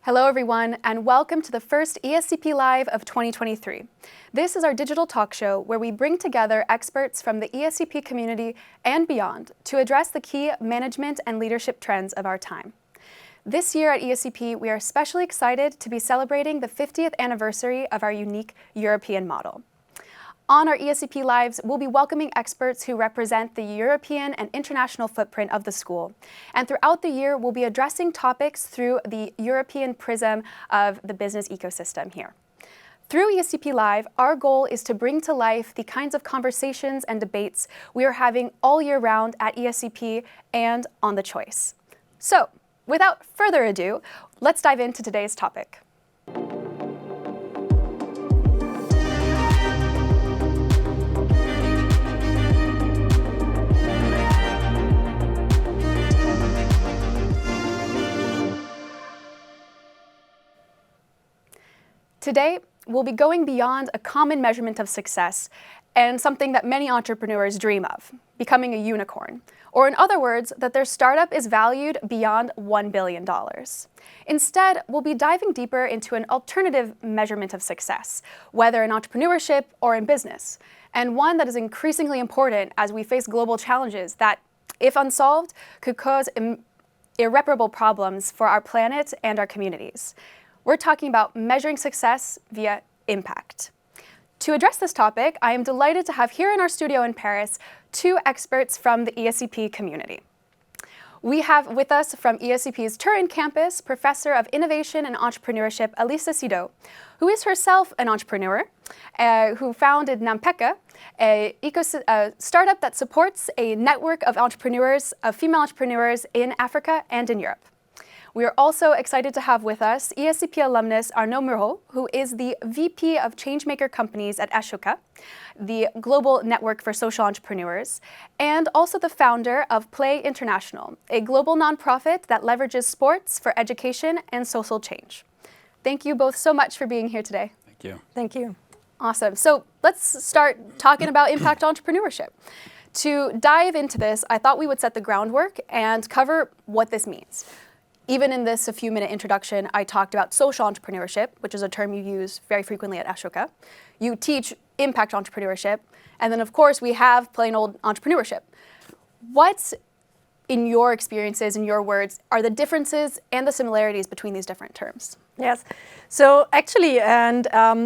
Hello everyone, and welcome to the first ESCP Live of 2023. This is our digital talk show where we bring together experts from the ESCP community and beyond to address the key management and leadership trends of our time. This year at ESCP, we are especially excited to be celebrating the 50th anniversary of our unique European model. On our ESCP Lives, we'll be welcoming experts who represent the European and international footprint of the school. And throughout the year, we'll be addressing topics through the European prism of the business ecosystem here. Through ESCP Live, our goal is to bring to life the kinds of conversations and debates we are having all year round at ESCP and on The Choice. So, without further ado, let's dive into today's topic. Today, we'll be going beyond a common measurement of success and something that many entrepreneurs dream of, becoming a unicorn, or in other words, that their startup is valued beyond $1 billion. Instead, we'll be diving deeper into an alternative measurement of success, whether in entrepreneurship or in business, and one that is increasingly important as we face global challenges that, if unsolved, could cause irreparable problems for our planet and our communities. We're talking about measuring success via impact. To address this topic, I am delighted to have here in our studio in Paris two experts from the ESCP community. We have with us from ESCP's Turin campus, Professor of Innovation and Entrepreneurship, Alisa Sydow, who is herself an entrepreneur, who founded Nampelka, a startup that supports a network of entrepreneurs, of female entrepreneurs in Africa and in Europe. We are also excited to have with us ESCP alumnus Arnaud Mourot, who is the VP of Changemaker Companies at Ashoka, the global network for social entrepreneurs, and also the founder of Play International, a global nonprofit that leverages sports for education and social change. Thank you both so much for being here today. Thank you. Thank you. Awesome. So let's start talking about impact entrepreneurship. To dive into this, I thought we would set the groundwork and cover what this means. Even in this few-minute introduction, I talked about social entrepreneurship, which is a term you use very frequently at Ashoka. You teach impact entrepreneurship, and then of course we have plain old entrepreneurship. What, in your experiences, in your words, are the differences and the similarities between these different terms? Yes. So actually,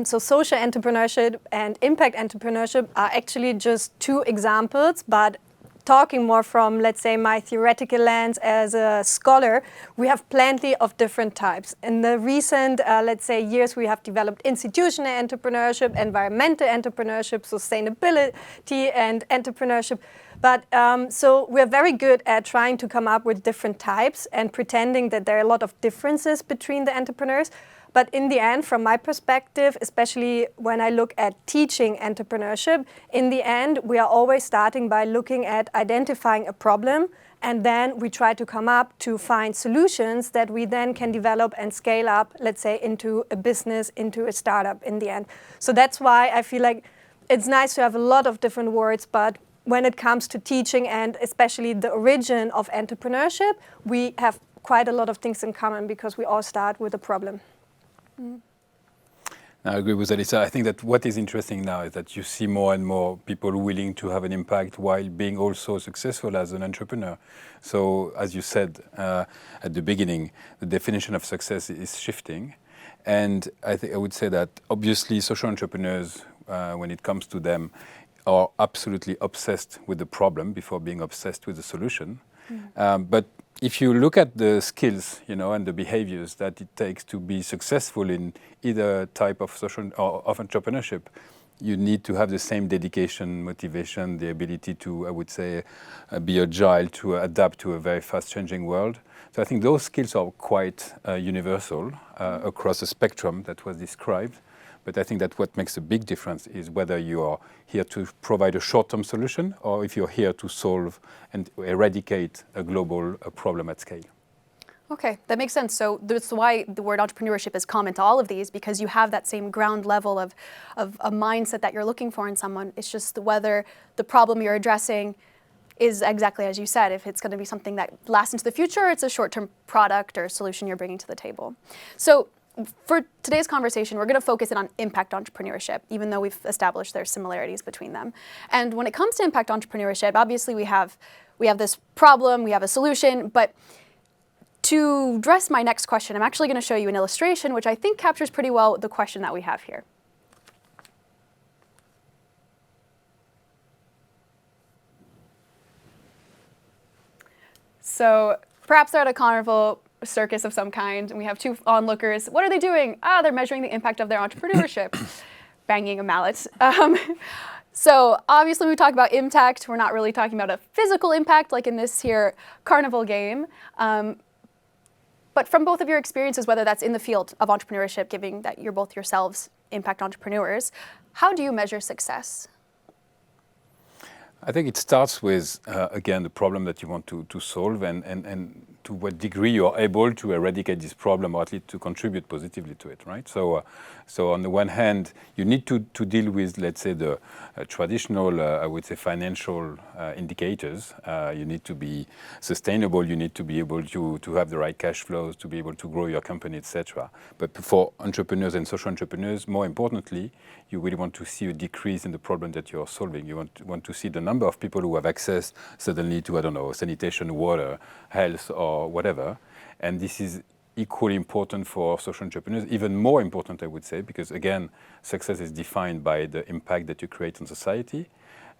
so social entrepreneurship and impact entrepreneurship are actually just two examples, but talking more from, let's say, my theoretical lens as a scholar, we have plenty of different types. In the recent, let's say, years, we have developed institutional entrepreneurship, environmental entrepreneurship, sustainability and entrepreneurship. But so we're very good at trying to come up with different types and pretending that there are a lot of differences between the entrepreneurs. But in the end, from my perspective, especially when I look at teaching entrepreneurship, in the end, we are always starting by looking at identifying a problem, and then we try to come up to find solutions that we then can develop and scale up, let's say, into a business, into a startup in the end. So that's why I feel like it's nice to have a lot of different words, but when it comes to teaching and especially the origin of entrepreneurship, we have quite a lot of things in common because we all start with a problem. I agree with Alisa. I think that what is interesting now is that you see more and more people willing to have an impact while being also successful as an entrepreneur. So, as you said at the beginning, the definition of success is shifting. And I would say that obviously social entrepreneurs, when it comes to them, are absolutely obsessed with the problem before being obsessed with the solution. But if you look at the skills, and the behaviors that it takes to be successful in either type of social or of entrepreneurship, you need to have the same dedication, motivation, the ability to, I would say, be agile, to adapt to a very fast-changing world. So I think those skills are quite universal across the spectrum that was described. But I think that what makes a big difference is whether you are here to provide a short-term solution or if you're here to solve and eradicate a global problem at scale. Okay, that makes sense. So that's why the word entrepreneurship is common to all of these, because you have that same ground level of a mindset that you're looking for in someone. It's just whether the problem you're addressing is exactly as you said, if it's going to be something that lasts into the future, or it's a short-term product or solution you're bringing to the table. So for today's conversation, we're going to focus in on impact entrepreneurship, even though we've established there's similarities between them. And when it comes to impact entrepreneurship, obviously we have this problem, we have a solution, but to address my next question, I'm actually going to show you an illustration, which I think captures pretty well the question that we have here. So perhaps they're at a carnival, a circus of some kind, and we have two onlookers. What are they doing? They're measuring the impact of their entrepreneurship, banging a mallet. So obviously when we talk about impact, we're not really talking about a physical impact like in this here carnival game. But from both of your experiences, whether that's in the field of entrepreneurship, given that you're both yourselves impact entrepreneurs, how do you measure success? I think it starts with, again, the problem that you want to solve and to what degree you are able to eradicate this problem or at least to contribute positively to it, right? So on the one hand, you need to deal with, let's say, the traditional, I would say, financial indicators. You need to be sustainable. You need to be able to have the right cash flows, to be able to grow your company, etc. But for entrepreneurs and social entrepreneurs, more importantly, you really want to see a decrease in the problem that you're solving. You want to see the number of people who have access suddenly to, I don't know, sanitation, water, health, or whatever. And this is equally important for social entrepreneurs, even more important, I would say, because again, success is defined by the impact that you create on society.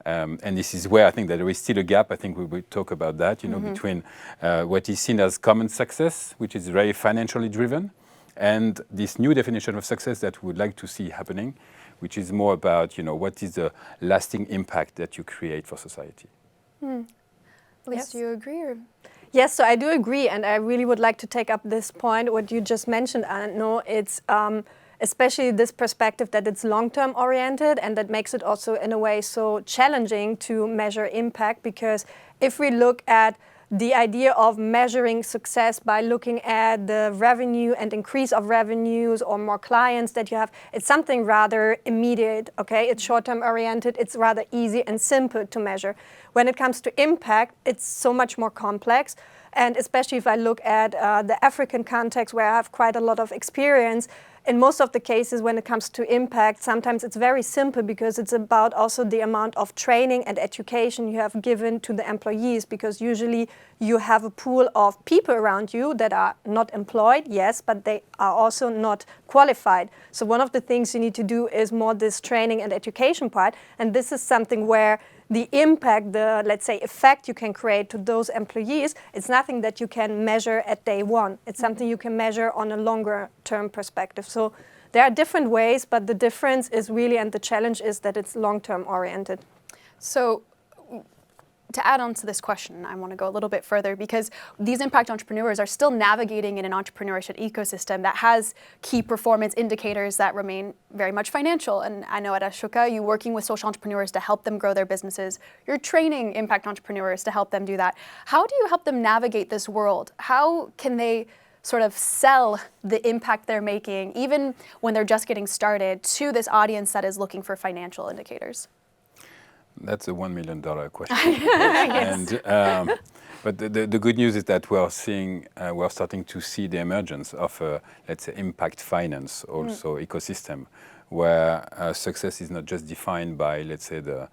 And this is where I think that there is still a gap. I think we will talk about that, between what is seen as common success, which is very financially driven, and this new definition of success that we would like to see happening, which is more about, what is the lasting impact that you create for society. Alisa, Yes. do you agree? Or? Yes, so I do agree, and I really would like to take up this point, what you just mentioned, Arnaud. It's especially this perspective that it's long-term oriented, and that makes it also, in a way, so challenging to measure impact, because if we look at the idea of measuring success by looking at the revenue and increase of revenues or more clients that you have, it's something rather immediate, okay? It's short-term oriented, it's rather easy and simple to measure. When it comes to impact, it's so much more complex. And especially if I look at the African context where I have quite a lot of experience, in most of the cases when it comes to impact, sometimes it's very simple because it's about also the amount of training and education you have given to the employees, because usually you have a pool of people around you that are not employed, yes, but they are also not qualified. So one of the things you need to do is more this training and education part, and this is something where the impact, the, let's say, effect you can create to those employees, it's nothing that you can measure at day one. It's something you can measure on a longer term perspective. So there are different ways, but the difference is really, and the challenge is that it's long-term oriented. So to add on to this question, I want to go a little bit further, because these impact entrepreneurs are still navigating in an entrepreneurship ecosystem that has key performance indicators that remain very much financial. And I know at Ashoka, you're working with social entrepreneurs to help them grow their businesses. You're training impact entrepreneurs to help them do that. How do you help them navigate this world? How can they sort of sell the impact they're making, even when they're just getting started, to this audience that is looking for financial indicators? That's a $1 million question. And, but the good news is that we are starting to see the emergence of a, let's say, impact finance also ecosystem, where success is not just defined by, let's say, the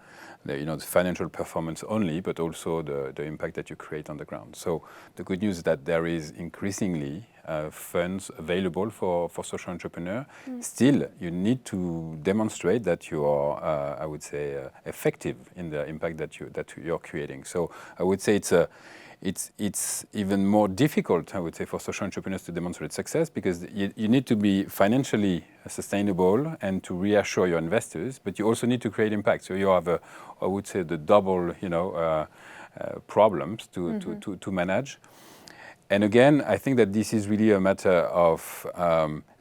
financial performance only, but also the impact that you create on the ground. So the good news is that there is increasingly funds available for social entrepreneur. Still, you need to demonstrate that you are, I would say, effective in the impact that you're creating. So I would say it's even more difficult, I would say, for social entrepreneurs to demonstrate success, because you need to be financially sustainable and to reassure your investors, but you also need to create impact. So you have, I would say, the double, problems to manage. And again, I think that this is really a matter of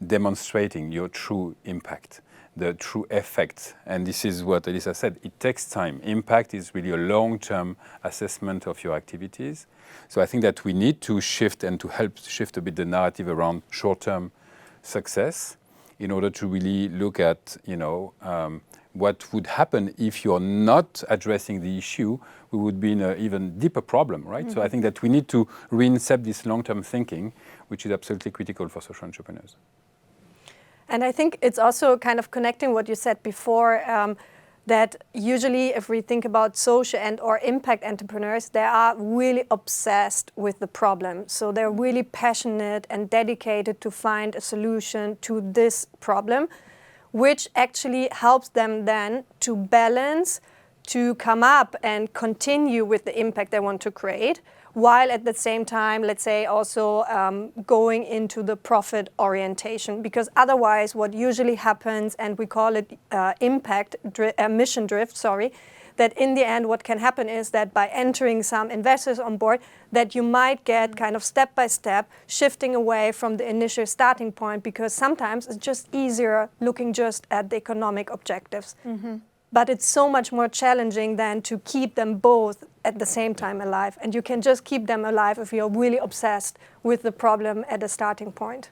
demonstrating your true impact, the true effect. And this is what Alisa said, it takes time. Impact is really a long-term assessment of your activities. So I think that we need to shift and to help shift a bit the narrative around short-term success in order to really look at, what would happen if you're not addressing the issue. We would be in an even deeper problem, right? So I think that we need to reincept this long-term thinking, which is absolutely critical for social entrepreneurs. And I think it's also kind of connecting what you said before, that usually if we think about social and or impact entrepreneurs, they are really obsessed with the problem. So they're really passionate and dedicated to find a solution to this problem, which actually helps them then to balance, to come up and continue with the impact they want to create, while at the same time, let's say, also going into the profit orientation. Because otherwise, what usually happens, and we call it mission drift, that in the end, what can happen is that by entering some investors on board, that you might get kind of step by step shifting away from the initial starting point, because sometimes it's just easier looking just at the economic objectives. But it's so much more challenging than to keep them both at the same time alive. And you can just keep them alive if you're really obsessed with the problem at a starting point.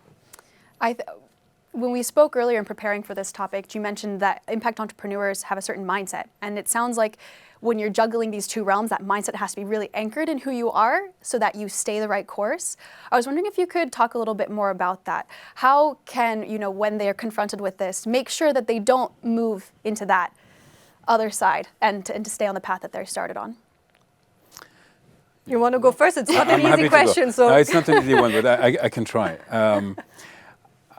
When we spoke earlier in preparing for this topic, you mentioned that impact entrepreneurs have a certain mindset. And it sounds like when you're juggling these two realms, that mindset has to be really anchored in who you are so that you stay the right course. I was wondering if you could talk a little bit more about that. How can, when they are confronted with this, make sure that they don't move into that other side and to stay on the path that they're started on? You want to go first? It's not an easy question. So no, it's not an easy one, but I can try.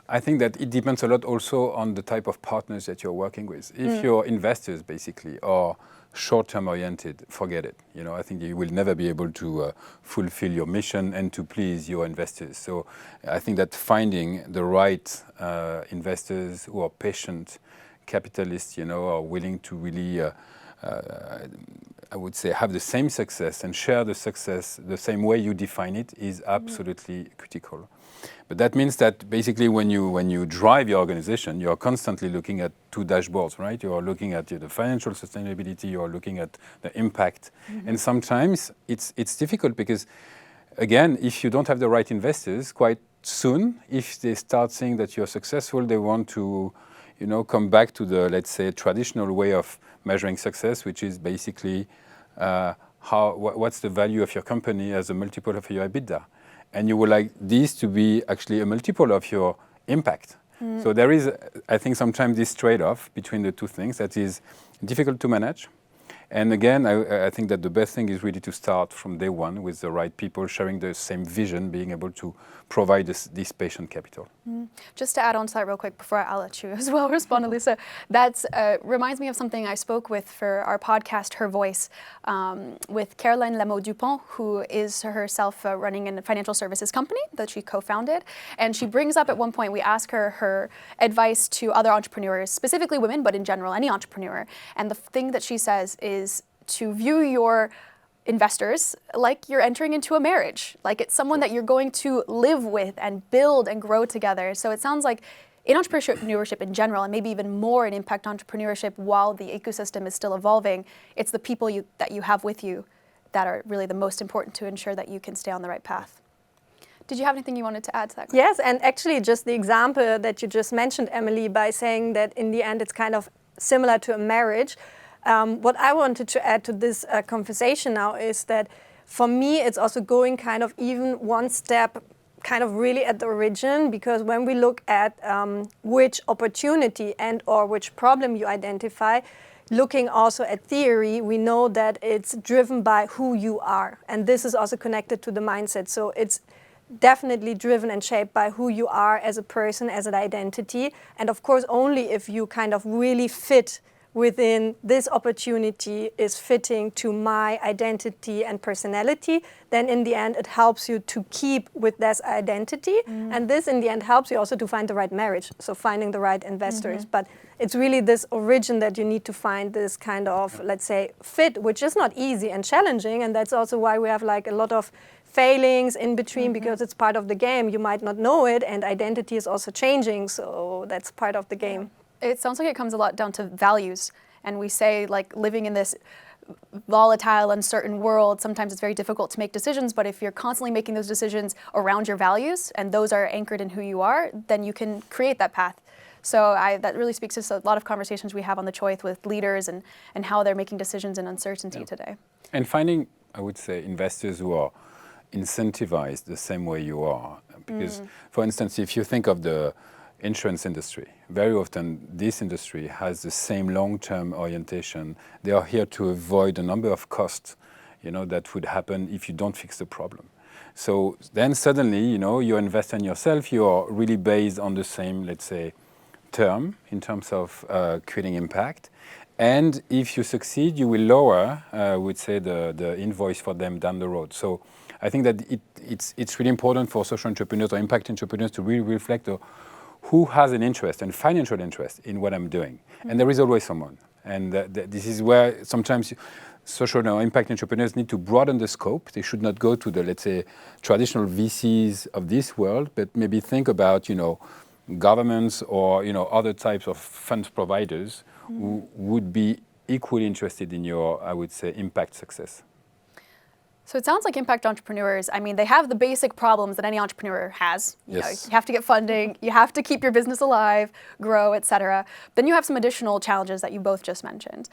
I think that it depends a lot also on the type of partners that you're working with. If your investors basically are short-term oriented, forget it. I think you will never be able to fulfill your mission and to please your investors. So I think that finding the right investors who are patient, capitalists, are willing to really, I would say, have the same success and share the success the same way you define it is absolutely critical. But that means that basically when you drive your organization, you are constantly looking at two dashboards, right? You are looking at the financial sustainability, you are looking at the impact. And sometimes it's difficult because, again, if you don't have the right investors, quite soon, if they start seeing that you're successful, they want to come back to the, let's say, traditional way of measuring success, which is basically what's the value of your company as a multiple of your EBITDA. And you would like this to be actually a multiple of your impact. So there is, I think, sometimes this trade-off between the two things that is difficult to manage. And again, I think that the best thing is really to start from day one with the right people, sharing the same vision, being able to provide this patient capital. Just to add on to that real quick before I'll let you as well respond, Alisa, that reminds me of something I spoke with for our podcast, Her Voice, with Caroline Lameau-Dupont, who is herself running a financial services company that she co-founded. And she brings up at one point, we ask her advice to other entrepreneurs, specifically women, but in general, any entrepreneur. And the thing that she says is to view your investors like you're entering into a marriage, like it's someone that you're going to live with and build and grow together. So it sounds like in entrepreneurship in general, and maybe even more in impact entrepreneurship while the ecosystem is still evolving, it's the people that you have with you that are really the most important to ensure that you can stay on the right path. Did you have anything you wanted to add to that? Yes, and actually just the example that you just mentioned, Emily, by saying that in the end it's kind of similar to a marriage. What I wanted to add to this conversation now is that for me, it's also going kind of even one step kind of really at the origin, because when we look at which opportunity and or which problem you identify, looking also at theory, we know that it's driven by who you are. And this is also connected to the mindset. So it's definitely driven and shaped by who you are as a person, as an identity. And of course, only if you kind of really fit within this opportunity is fitting to my identity and personality, then in the end it helps you to keep with this identity. And this in the end helps you also to find the right marriage, so finding the right investors. But it's really this origin that you need to find this kind of, let's say, fit, which is not easy and challenging. And that's also why we have like a lot of failings in between, because it's part of the game. You might not know it, and identity is also changing, so that's part of the game. It sounds like it comes a lot down to values. And we say, like, living in this volatile, uncertain world, sometimes it's very difficult to make decisions, but if you're constantly making those decisions around your values and those are anchored in who you are, then you can create that path. So that really speaks to a lot of conversations we have on the choice with leaders and how they're making decisions in uncertainty today. And finding, I would say, investors who are incentivized the same way you are. Because, for instance, if you think of the insurance industry, very often this industry has the same long-term orientation. They are here to avoid a number of costs, that would happen if you don't fix the problem. So then suddenly, you invest in yourself, you are really based on the same, let's say, term in terms of creating impact. And if you succeed, you will lower, I would say, the invoice for them down the road. So I think that it's really important for social entrepreneurs or impact entrepreneurs to really reflect who has an interest and financial interest in what I'm doing. And there is always someone. And this is where sometimes social or impact entrepreneurs need to broaden the scope. They should not go to the, let's say, traditional VCs of this world, but maybe think about, governments or, other types of fund providers who would be equally interested in your, I would say, impact success. So it sounds like impact entrepreneurs, they have the basic problems that any entrepreneur has. You have to get funding, you have to keep your business alive, grow, et cetera. Then you have some additional challenges that you both just mentioned.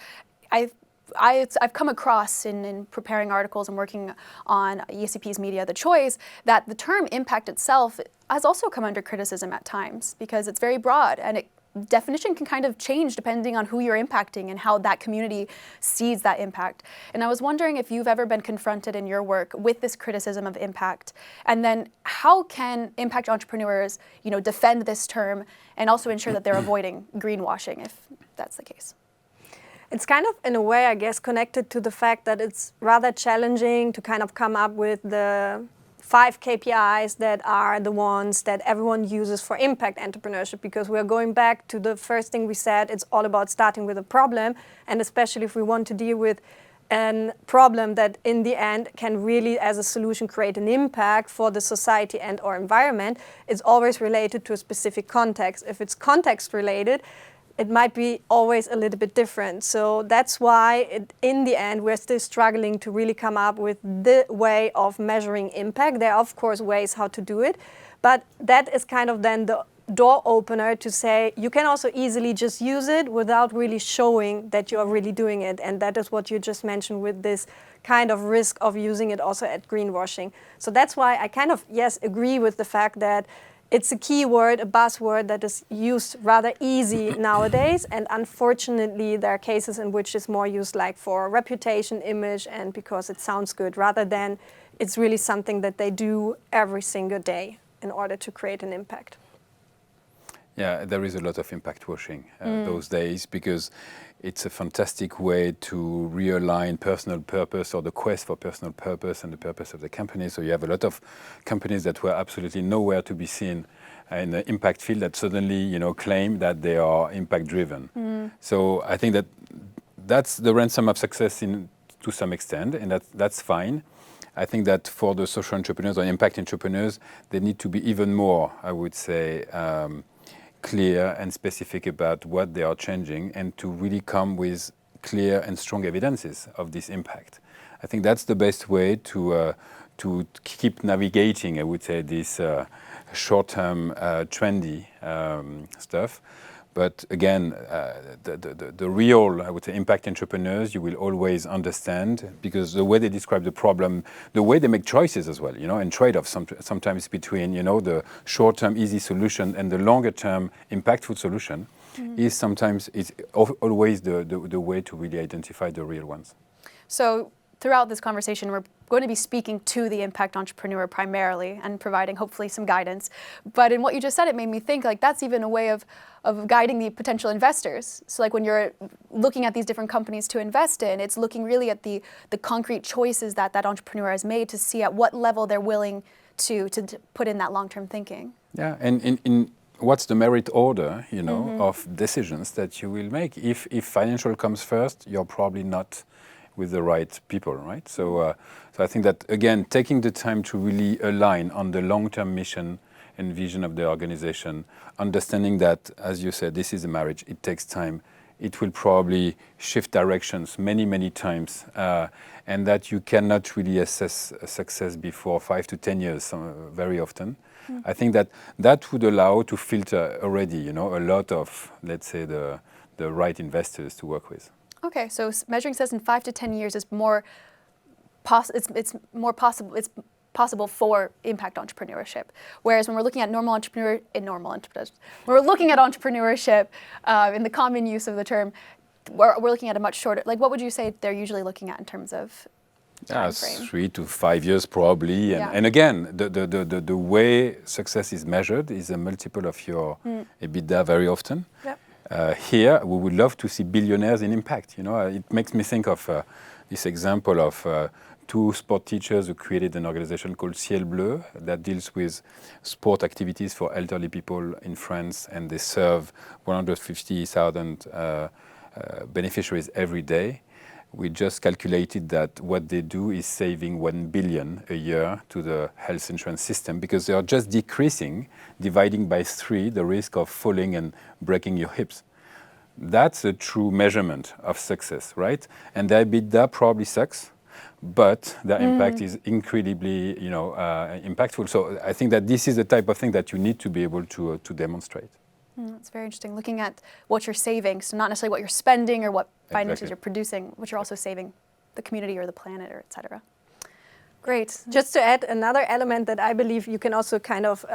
I've come across in preparing articles and working on ESCP's Media the Choice that the term impact itself has also come under criticism at times because it's very broad and definition can kind of change depending on who you're impacting and how that community sees that impact. And I was wondering if you've ever been confronted in your work with this criticism of impact, and then how can impact entrepreneurs, defend this term and also ensure that they're avoiding greenwashing if that's the case? It's kind of, in a way, I guess, connected to the fact that it's rather challenging to kind of come up with the 5 KPIs that are the ones that everyone uses for impact entrepreneurship, because we're going back to the first thing we said, it's all about starting with a problem, and especially if we want to deal with a problem that in the end can really, as a solution, create an impact for the society and or environment, it's always related to a specific context. If it's context related, it might be always a little bit different. So that's why, in the end, we're still struggling to really come up with the way of measuring impact. There are, of course, ways how to do it, but that is kind of then the door opener to say you can also easily just use it without really showing that you're really doing it. And that is what you just mentioned with this kind of risk of using it also at greenwashing. So that's why I kind of, yes, agree with the fact that it's a keyword, a buzzword that is used rather easy nowadays, and unfortunately there are cases in which it's more used like for reputation, image, and because it sounds good, rather than it's really something that they do every single day in order to create an impact. Yeah, there is a lot of impact washing those days, because it's a fantastic way to realign personal purpose or the quest for personal purpose and the purpose of the company. So you have a lot of companies that were absolutely nowhere to be seen in the impact field that suddenly, claim that they are impact driven. So I think that that's the ransom of success to some extent, and that's fine. I think that for the social entrepreneurs or impact entrepreneurs, they need to be even more, I would say, clear and specific about what they are changing, and to really come with clear and strong evidences of this impact. I think that's the best way to keep navigating, I would say, this short-term trendy stuff. But again, the real, I would say, impact entrepreneurs, you will always understand, because the way they describe the problem, the way they make choices as well, and trade-offs sometimes between, the short-term easy solution and the longer-term impactful solution is sometimes, it's always the way to really identify the real ones. So throughout this conversation, we're going to be speaking to the impact entrepreneur primarily and providing hopefully some guidance. But in what you just said, it made me think like that's even a way of guiding the potential investors. So like when you're looking at these different companies to invest in, it's looking really at the concrete choices that entrepreneur has made to see at what level they're willing to put in that long-term thinking. Yeah, and in what's the merit order, of decisions that you will make? If financial comes first, you're probably not with the right people, right? So I think that, again, taking the time to really align on the long-term mission and vision of the organization, understanding that, as you said, this is a marriage, it takes time, it will probably shift directions many, many times, and that you cannot really assess success before 5 to 10 years very often. I think that would allow to filter already, a lot of, let's say, the right investors to work with. Okay, so measuring success in 5 to 10 years is more it's possible for impact entrepreneurship. Whereas when we're looking at when we're looking at entrepreneurship in the common use of the term, we're looking at a much shorter. Like, what would you say they're usually looking at in terms of time frame? 3 to 5 years probably. And again, the way success is measured is a multiple of your EBITDA very often. Yep. Here, we would love to see billionaires in impact. It makes me think of this example of 2 sport teachers who created an organization called Ciel Bleu that deals with sport activities for elderly people in France, and they serve 150,000 beneficiaries every day. We just calculated that what they do is saving 1 billion a year to the health insurance system, because they are just decreasing, dividing by 3 the risk of falling and breaking your hips. That's a true measurement of success, right? And their EBITDA probably sucks, but their impact is incredibly, impactful. So I think that this is the type of thing that you need to be able to demonstrate. That's very interesting. Looking at what you're saving, so not necessarily what you're spending or what finances you're producing, what you're also saving the community or the planet, or et cetera. Great. Just to add another element that I believe you can also kind of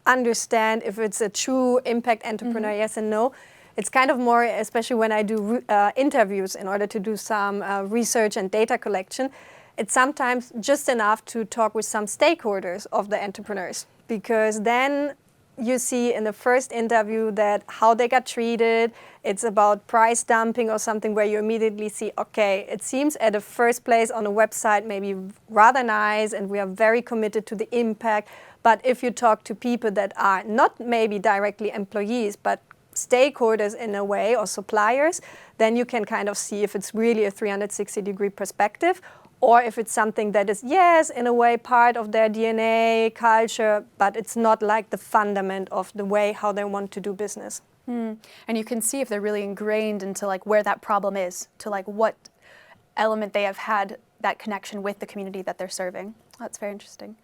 understand if it's a true impact entrepreneur, yes and no. It's kind of more, especially when I do interviews in order to do some research and data collection, it's sometimes just enough to talk with some stakeholders of the entrepreneurs, because then you see in the first interview that how they got treated, it's about price dumping or something where you immediately see, okay, it seems at the first place on a website maybe rather nice and we are very committed to the impact. But if you talk to people that are not maybe directly employees, but stakeholders in a way or suppliers, then you can kind of see if it's really a 360-degree perspective, or if it's something that is, yes, in a way part of their DNA, culture, but it's not like the fundament of the way how they want to do business. And you can see if they're really ingrained into like where that problem is, to like what element they have had that connection with the community that they're serving. That's very interesting.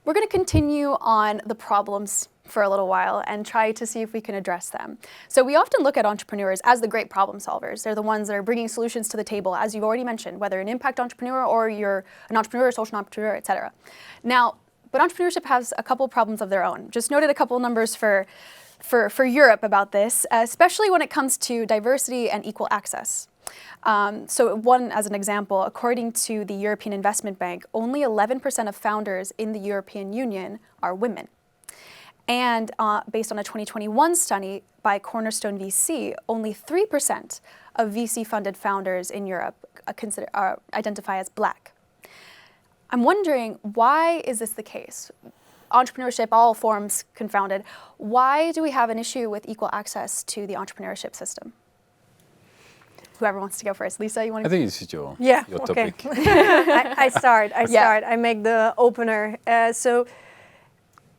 We're going to continue on the problems for a little while and try to see if we can address them. So we often look at entrepreneurs as the great problem solvers. They're the ones that are bringing solutions to the table, as you've already mentioned, whether an impact entrepreneur or you're an entrepreneur, a social entrepreneur, et cetera. Now, but entrepreneurship has a couple problems of their own. Just noted a couple numbers for Europe about this, especially when it comes to diversity and equal access. So one, as an example, according to the European Investment Bank, only 11% of founders in the European Union are women. And based on a 2021 study by Cornerstone VC, only 3% of VC-funded founders in Europe identify as Black. I'm wondering, why is this the case? Entrepreneurship, all forms confounded. Why do we have an issue with equal access to the entrepreneurship system? Whoever wants to go first. Lisa, you want to? I think it's your okay. topic. I start. I make the opener. So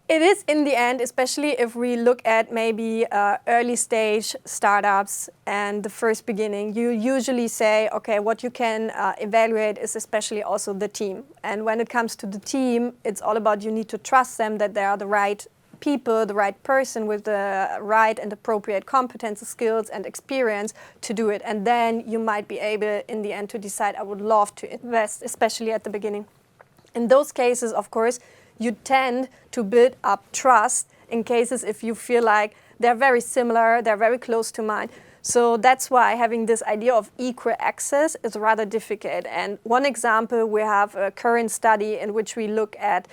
it is in the end, especially if we look at maybe early stage startups and the first beginning, you usually say, okay, what you can evaluate is especially also the team. And when it comes to the team, it's all about you need to trust them that they are the right people, the right person with the right and appropriate competence, skills and experience to do it. And then you might be able in the end to decide, I would love to invest, especially at the beginning. In those cases, of course, you tend to build up trust in cases if you feel like they're very similar, they're very close to mine. So that's why having this idea of equal access is rather difficult. And one example, we have a current study in which we look at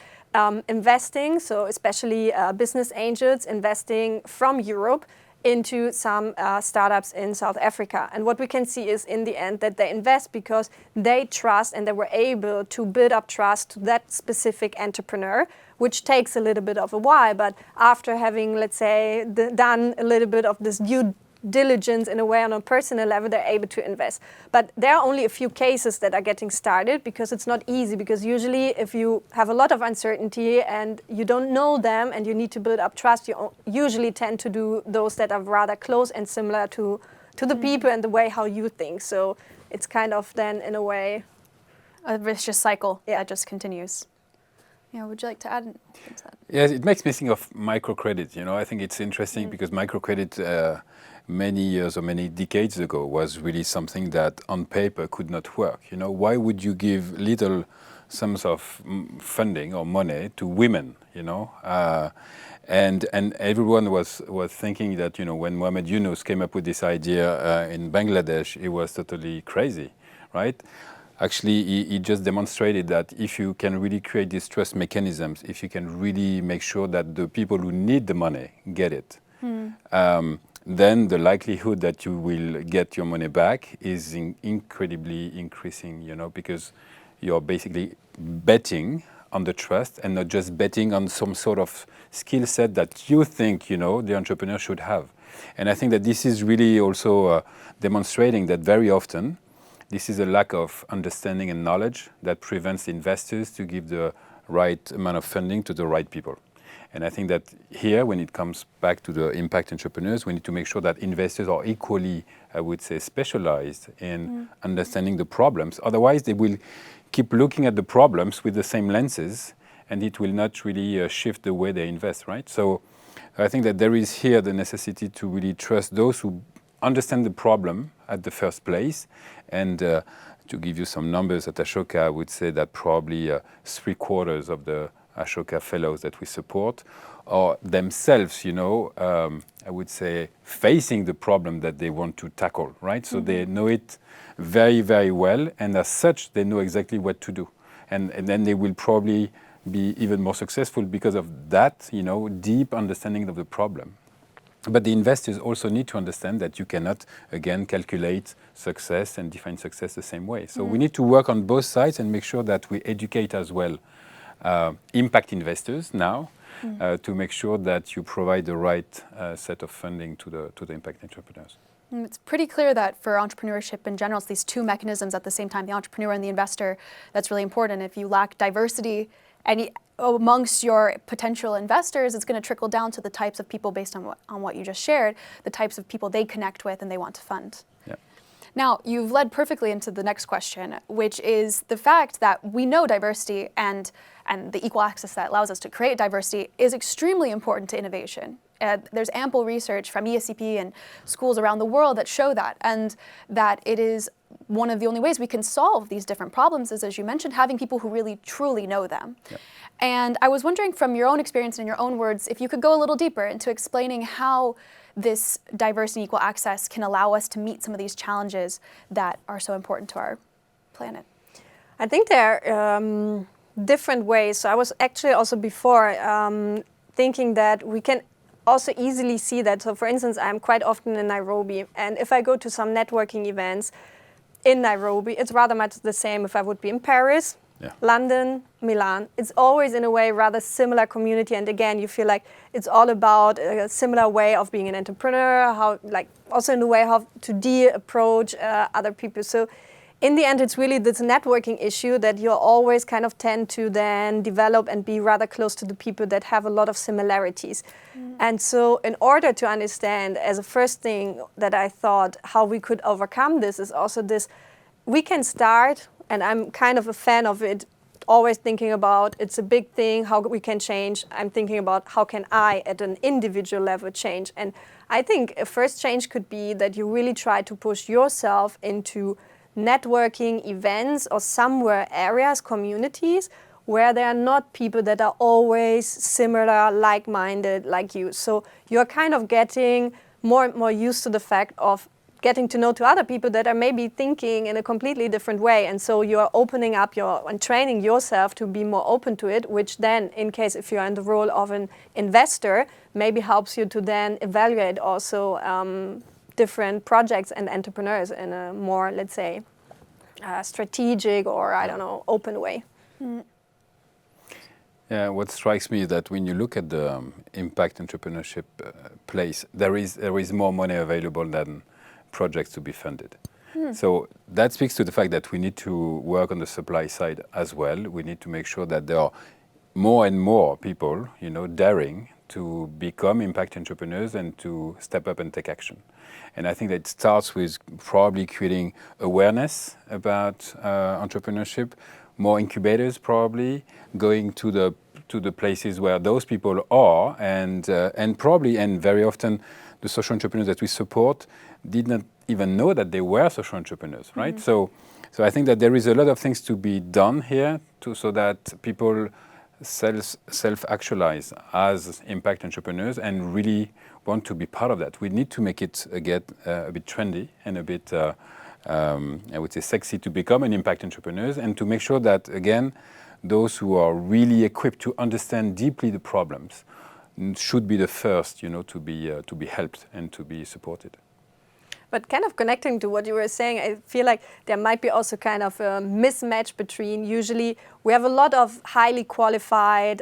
investing, so especially business angels investing from Europe into some startups in South Africa. And what we can see is in the end that they invest because they trust and they were able to build up trust to that specific entrepreneur, which takes a little bit of a while. But after having, let's say, done a little bit of this due diligence in a way on a personal level, they're able to invest. But there are only a few cases that are getting started because it's not easy, because usually if you have a lot of uncertainty and you don't know them and you need to build up trust, you usually tend to do those that are rather close and similar to to the people and the way how you think. So it's kind of then in a way a vicious cycle Yeah. that just continues. Yeah, would you like to add anything to that? Yes, it makes me think of microcredit. I think it's interesting because microcredit many years or many decades ago was really something that on paper could not work. Why would you give little sums of funding or money to women? And everyone was thinking that when Mohamed Yunus came up with this idea in Bangladesh, it was totally crazy, right? Actually, he just demonstrated that if you can really create these trust mechanisms, if you can really make sure that the people who need the money get it, then the likelihood that you will get your money back is incredibly increasing, because you're basically betting on the trust and not just betting on some sort of skill set that you think, the entrepreneur should have. And I think that this is really also demonstrating that very often, this is a lack of understanding and knowledge that prevents investors to give the right amount of funding to the right people. And I think that here, when it comes back to the impact entrepreneurs, we need to make sure that investors are equally, I would say, specialized in understanding the problems. Otherwise, they will keep looking at the problems with the same lenses, and it will not really shift the way they invest, right? So I think that there is here the necessity to really trust those who understand the problem at the first place. And to give you some numbers at Ashoka, I would say that probably 3/4 of the Ashoka fellows that we support are themselves, I would say, facing the problem that they want to tackle, right? So they know it very, very well, and as such, they know exactly what to do. And then they will probably be even more successful because of that, deep understanding of the problem. But the investors also need to understand that you cannot, again, calculate success and define success the same way. So we need to work on both sides and make sure that we educate as well impact investors now to make sure that you provide the right set of funding to the impact entrepreneurs. It's pretty clear that for entrepreneurship in general, it's these two mechanisms at the same time, the entrepreneur and the investor, that's really important. If you lack diversity amongst your potential investors, it's going to trickle down to the types of people based on what you just shared, the types of people they connect with and they want to fund. Yeah. Now, you've led perfectly into the next question, which is the fact that we know diversity and the equal access that allows us to create diversity is extremely important to innovation. There's ample research from ESCP and schools around the world that show that, and that it is one of the only ways we can solve these different problems is, as you mentioned, having people who really truly know them. Yep. And I was wondering from your own experience and in your own words, if you could go a little deeper into explaining how this diverse and equal access can allow us to meet some of these challenges that are so important to our planet. I think there are different ways. So I was actually also before thinking that we can also easily see that. So for instance, I'm quite often in Nairobi, and if I go to some networking events in Nairobi, it's rather much the same if I would be in Paris, London, Milan. It's always in a way rather similar community, and again, you feel like it's all about a similar way of being an entrepreneur, how also in the way how to approach other people. So in the end, it's really this networking issue that you always kind of tend to then develop and be rather close to the people that have a lot of similarities. And so in order to understand, as a first thing that I thought how we could overcome this is also this, we can start, and I'm kind of a fan of it, always thinking about it's a big thing, how we can change. I'm thinking about how can I at an individual level change. And I think a first change could be that you really try to push yourself into networking events or somewhere areas, communities, where there are not people that are always similar, like-minded like you. So you're kind of getting more and more used to the fact of getting to know to other people that are maybe thinking in a completely different way. And so you're opening up and training yourself to be more open to it, which then, in case if you're in the role of an investor, maybe helps you to then evaluate also different projects and entrepreneurs in a more, let's say, strategic or, I don't know, open way. Yeah, what strikes me is that when you look at the impact entrepreneurship place, there is more money available than projects to be funded. So that speaks to the fact that we need to work on the supply side as well. We need to make sure that there are more and more people, daring to become impact entrepreneurs and to step up and take action. And I think that it starts with probably creating awareness about entrepreneurship, more incubators probably, going to the places where those people are, and probably, and very often, the social entrepreneurs that we support did not even know that they were social entrepreneurs, right? So I think that there is a lot of things to be done here so that people self-actualize as impact entrepreneurs and really want to be part of that. We need to make it again a bit trendy and a bit, I would say, sexy to become an impact entrepreneurs, and to make sure that, again, those who are really equipped to understand deeply the problems should be the first, to be helped and to be supported. But kind of connecting to what you were saying, I feel like there might be also kind of a mismatch between, usually we have a lot of highly qualified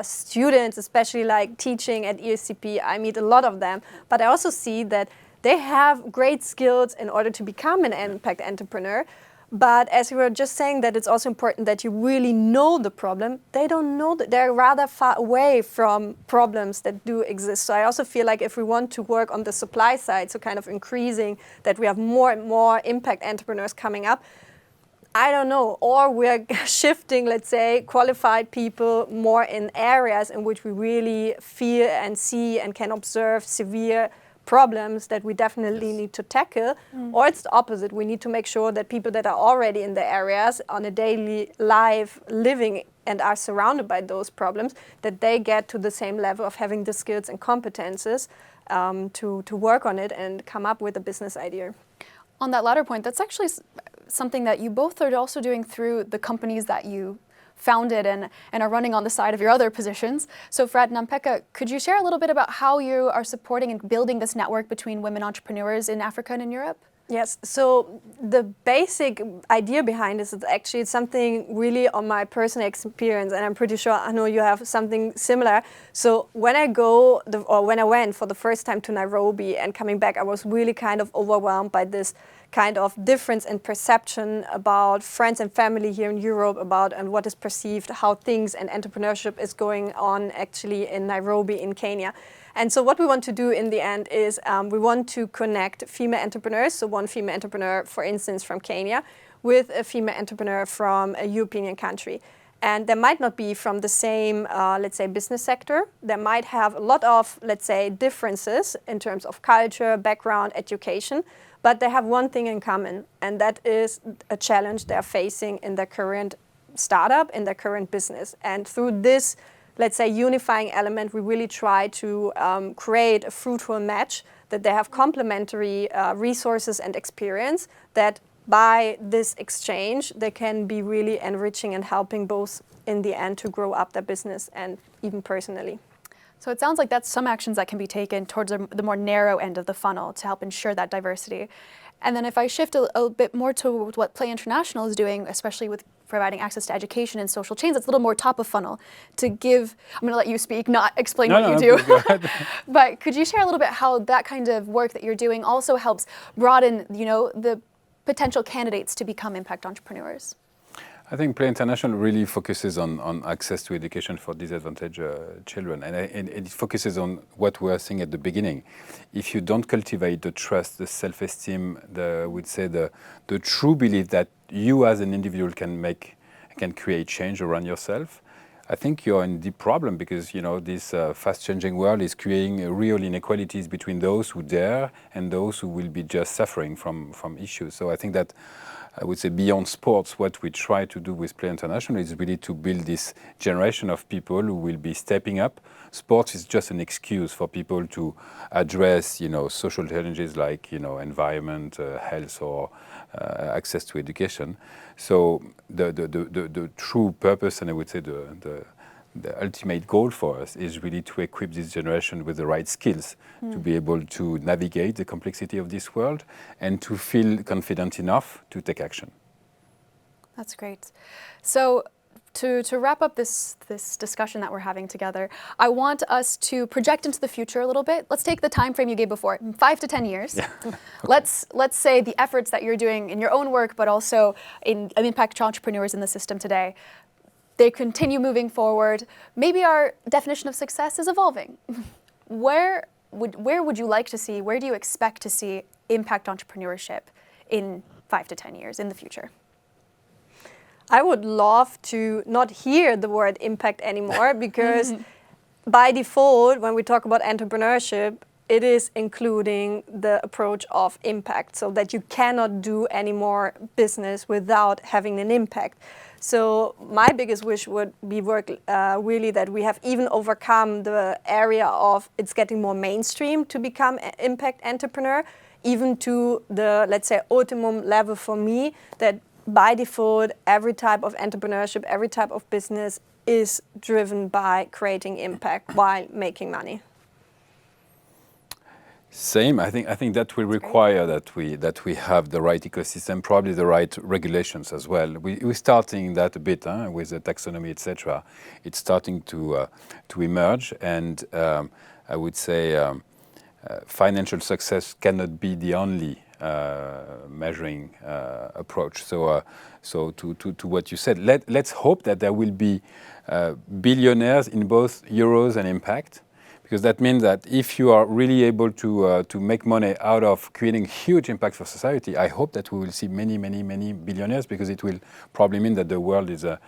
students, especially like teaching at ESCP. I meet a lot of them, but I also see that they have great skills in order to become an impact entrepreneur. But as you were just saying, that it's also important that you really know the problem. They don't know that. They're rather far away from problems that do exist. So I also feel like if we want to work on the supply side, so kind of increasing that we have more and more impact entrepreneurs coming up, I don't know, or we're shifting, let's say, qualified people more in areas in which we really feel and see and can observe severe problems that we definitely need to tackle, or it's the opposite. We need to make sure that people that are already in the areas on a daily life living and are surrounded by those problems, that they get to the same level of having the skills and competences to work on it and come up with a business idea. On that latter point, that's actually something that you both are also doing through the companies that you founded and are running on the side of your other positions. So Fred, Nampelka, could you share a little bit about how you are supporting and building this network between women entrepreneurs in Africa and in Europe? Yes, so the basic idea behind this is actually something really on my personal experience, and I'm pretty sure, Arnaud, you have something similar. So when I when I went for the first time to Nairobi and coming back, I was really kind of overwhelmed by this kind of difference in perception about friends and family here in Europe, about and what is perceived, how things and entrepreneurship is going on actually in Nairobi in Kenya. And so what we want to do in the end is we want to connect female entrepreneurs, so one female entrepreneur, for instance, from Kenya, with a female entrepreneur from a European country. And they might not be from the same, let's say, business sector. They might have a lot of, let's say, differences in terms of culture, background, education, but they have one thing in common, and that is a challenge they're facing in their current startup, in their current business. And through this, let's say, unifying element, we really try to create a fruitful match, that they have complementary resources and experience, that by this exchange, they can be really enriching and helping both in the end to grow up their business and even personally. So it sounds like that's some actions that can be taken towards the more narrow end of the funnel to help ensure that diversity. And then if I shift a bit more to what Play International is doing, especially with providing access to education and social chains, it's a little more top of funnel to give, I'm going to let you speak, not explain what you do. But could you share a little bit how that kind of work that you're doing also helps broaden, the potential candidates to become impact entrepreneurs? I think Play International really focuses on access to education for disadvantaged children, and it focuses on what we were saying at the beginning. If you don't cultivate the trust, the self-esteem, the true belief that you as an individual can create change around yourself, I think you're in deep problem, because this fast-changing world is creating real inequalities between those who dare and those who will be just suffering from issues. So I think that, I would say, beyond sports, what we try to do with Play International is really to build this generation of people who will be stepping up. Sports is just an excuse for people to address, social challenges like, environment, health, or access to education. So the true purpose, and I would say the ultimate goal for us, is really to equip this generation with the right skills to be able to navigate the complexity of this world and to feel confident enough to take action. That's great. So to wrap up this discussion that we're having together, I want us to project into the future a little bit. Let's take the time frame you gave before, 5 to 10 years. Yeah. Let's say the efforts that you're doing in your own work, but also in impact entrepreneurs in the system today. they continue moving forward. Maybe our definition of success is evolving. Where would you like to see, where do you expect to see impact entrepreneurship in 5 to 10 years in the future? I would love to not hear the word impact anymore because by default, when we talk about entrepreneurship, it is including the approach of impact, so that you cannot do any more business without having an impact. So my biggest wish would be really that we have even overcome the area of it's getting more mainstream to become an impact entrepreneur, even to the, let's say, ultimum level for me, that by default, every type of entrepreneurship, every type of business is driven by creating impact while making money. Same. I think that will require that we have the right ecosystem, probably the right regulations as well. We're starting that a bit with the taxonomy, etc. It's starting to emerge, and I would say financial success cannot be the only measuring approach. So to what you said, let's hope that there will be billionaires in both euros and impact. Because that means that if you are really able to make money out of creating huge impact for society, I hope that we will see many billionaires, because it will probably mean that the world is a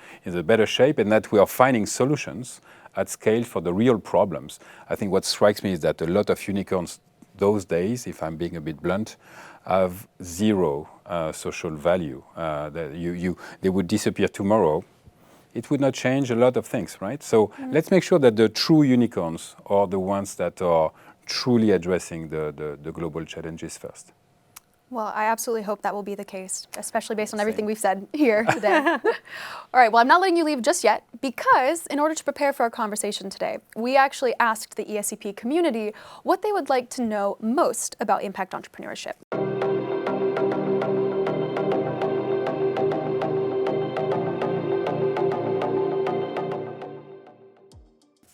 better shape and that we are finding solutions at scale for the real problems. I think what strikes me is that a lot of unicorns those days, if I'm being a bit blunt, have zero social value. They would disappear tomorrow. It would not change a lot of things, right? So let's make sure that the true unicorns are the ones that are truly addressing the global challenges first. Well, I absolutely hope that will be the case, especially based on everything we've said here today. All right, well, I'm not letting you leave just yet, because in order to prepare for our conversation today, we actually asked the ESCP community what they would like to know most about impact entrepreneurship.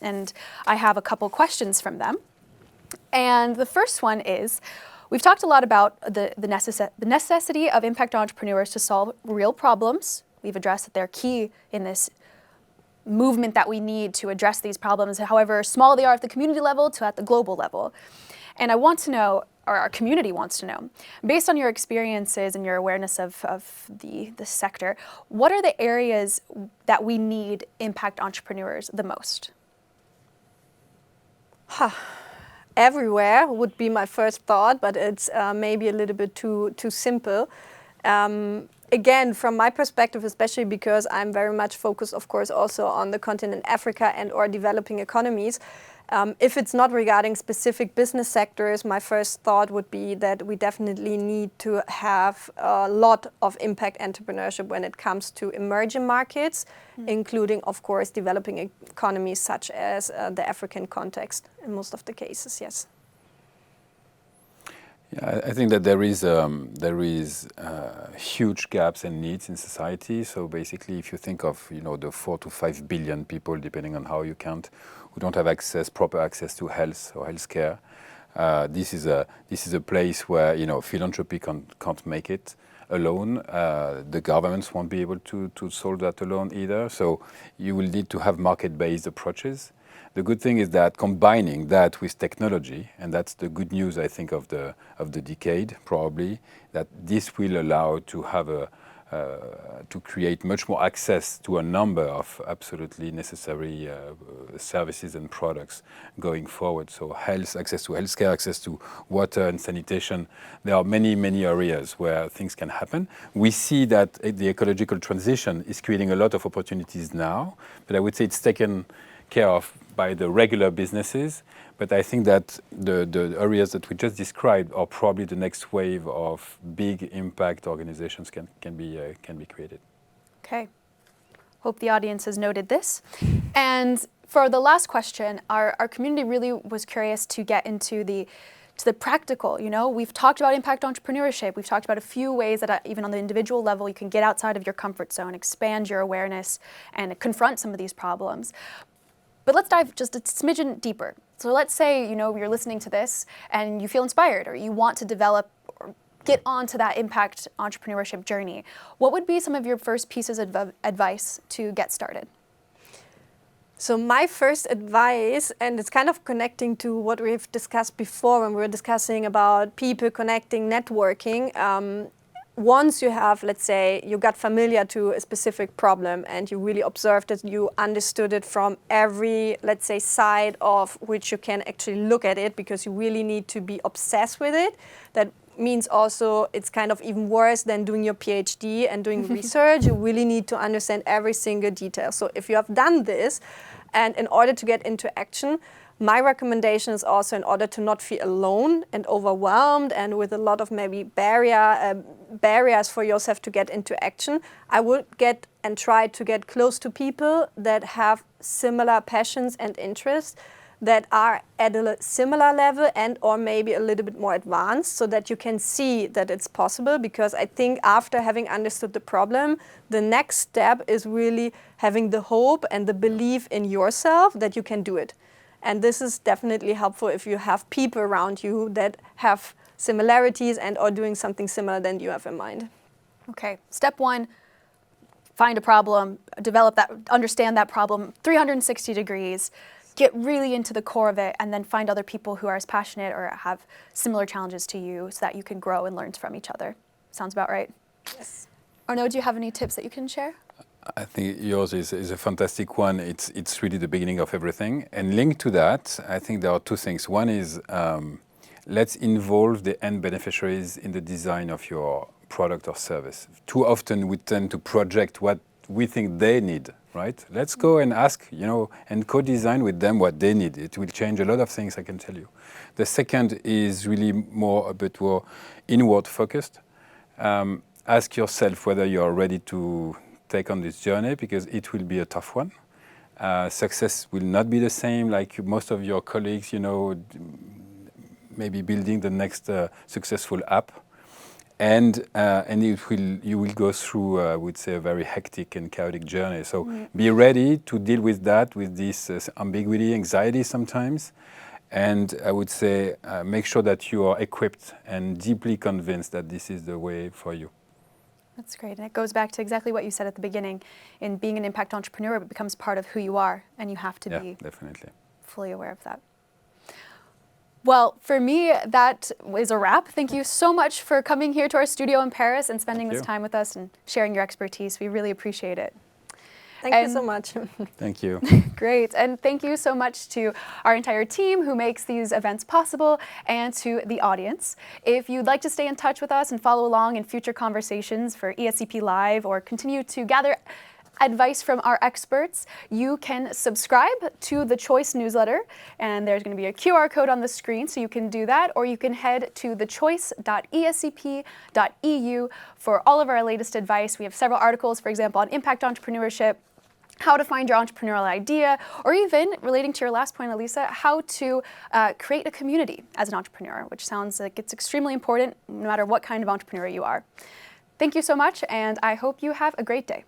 And I have a couple questions from them. And the first one is, we've talked a lot about the necessity of impact entrepreneurs to solve real problems. We've addressed that they're key in this movement that we need to address these problems, however small they are at the community level to at the global level. And I want to know, or our community wants to know, based on your experiences and your awareness of the sector, what are the areas that we need impact entrepreneurs the most? Everywhere would be my first thought, but it's maybe a little bit too simple. Again, from my perspective, especially because I'm very much focused, of course, also on the continent Africa and or developing economies. If it's not regarding specific business sectors, my first thought would be that we definitely need to have a lot of impact entrepreneurship when it comes to emerging markets, including, of course, developing economies such as the African context in most of the cases, yes. Yeah, I think that there is huge gaps and needs in society. So basically, if you think of the 4 to 5 billion people, depending on how you count, who don't have proper access to health or healthcare, this is a place where philanthropy can't make it alone. The governments won't be able to solve that alone either. So you will need to have market-based approaches. The good thing is that combining that with technology, and that's the good news, I think, of the decade, probably, that this will allow to have to create much more access to a number of absolutely necessary services and products going forward. So access to healthcare, access to water and sanitation. There are many areas where things can happen. We see that the ecological transition is creating a lot of opportunities now, but I would say it's taken care of by the regular businesses. But I think that the areas that we just described are probably the next wave of big impact organizations can be created. Okay. Hope the audience has noted this. And for the last question, our community really was curious to get into the practical. We've talked about impact entrepreneurship. We've talked about a few ways that even on the individual level, you can get outside of your comfort zone, expand your awareness, and confront some of these problems. But let's dive just a smidgen deeper. So let's say, you're listening to this and you feel inspired, or you want to develop or get onto that impact entrepreneurship journey. What would be some of your first pieces of advice to get started? So my first advice, and it's kind of connecting to what we've discussed before when we were discussing about people connecting, networking. Once you have, let's say, you got familiar to a specific problem and you really observed it, you understood it from every, let's say, side of which you can actually look at it, because you really need to be obsessed with it. That means also it's kind of even worse than doing your PhD and doing research. You really need to understand every single detail. So if you have done this, and in order to get into action, my recommendation is also, in order to not feel alone and overwhelmed and with a lot of maybe barriers for yourself to get into action, I would get and try to get close to people that have similar passions and interests, that are at a similar level and or maybe a little bit more advanced, so that you can see that it's possible. Because I think after having understood the problem, the next step is really having the hope and the belief in yourself that you can do it. And this is definitely helpful if you have people around you that have similarities and or doing something similar than you have in mind. Okay, step one, find a problem, develop that, understand that problem 360 degrees, get really into the core of it, and then find other people who are as passionate or have similar challenges to you so that you can grow and learn from each other. Sounds about right? Yes. Arnaud, do you have any tips that you can share? I think yours is a fantastic one. It's really the beginning of everything. And linked to that, I think there are two things. One is let's involve the end beneficiaries in the design of your product or service. Too often we tend to project what we think they need, right? Let's go and ask, and co-design with them what they need. It will change a lot of things, I can tell you. The second is really a bit more inward focused. Ask yourself whether you are ready to take on this journey, because it will be a tough one. Success will not be the same like most of your colleagues, maybe building the next successful app. And you will go through, I would say, a very hectic and chaotic journey. So be ready to deal with that, with this ambiguity, anxiety sometimes. And I would say make sure that you are equipped and deeply convinced that this is the way for you. That's great. And it goes back to exactly what you said at the beginning. In being an impact entrepreneur, it becomes part of who you are, and you have to be definitely fully aware of that. Well, for me, that is a wrap. Thank you so much for coming here to our studio in Paris and spending this time with us and sharing your expertise. We really appreciate it. Thank you so much. Thank you. Great. And thank you so much to our entire team who makes these events possible, and to the audience. If you'd like to stay in touch with us and follow along in future conversations for ESCP Live, or continue to gather advice from our experts, you can subscribe to the Choice newsletter, and there's going to be a QR code on the screen, so you can do that, or you can head to thechoice.escp.eu for all of our latest advice. We have several articles, for example, on impact entrepreneurship, how to find your entrepreneurial idea, or even, relating to your last point, Alisa, how to create a community as an entrepreneur, which sounds like it's extremely important no matter what kind of entrepreneur you are. Thank you so much, and I hope you have a great day.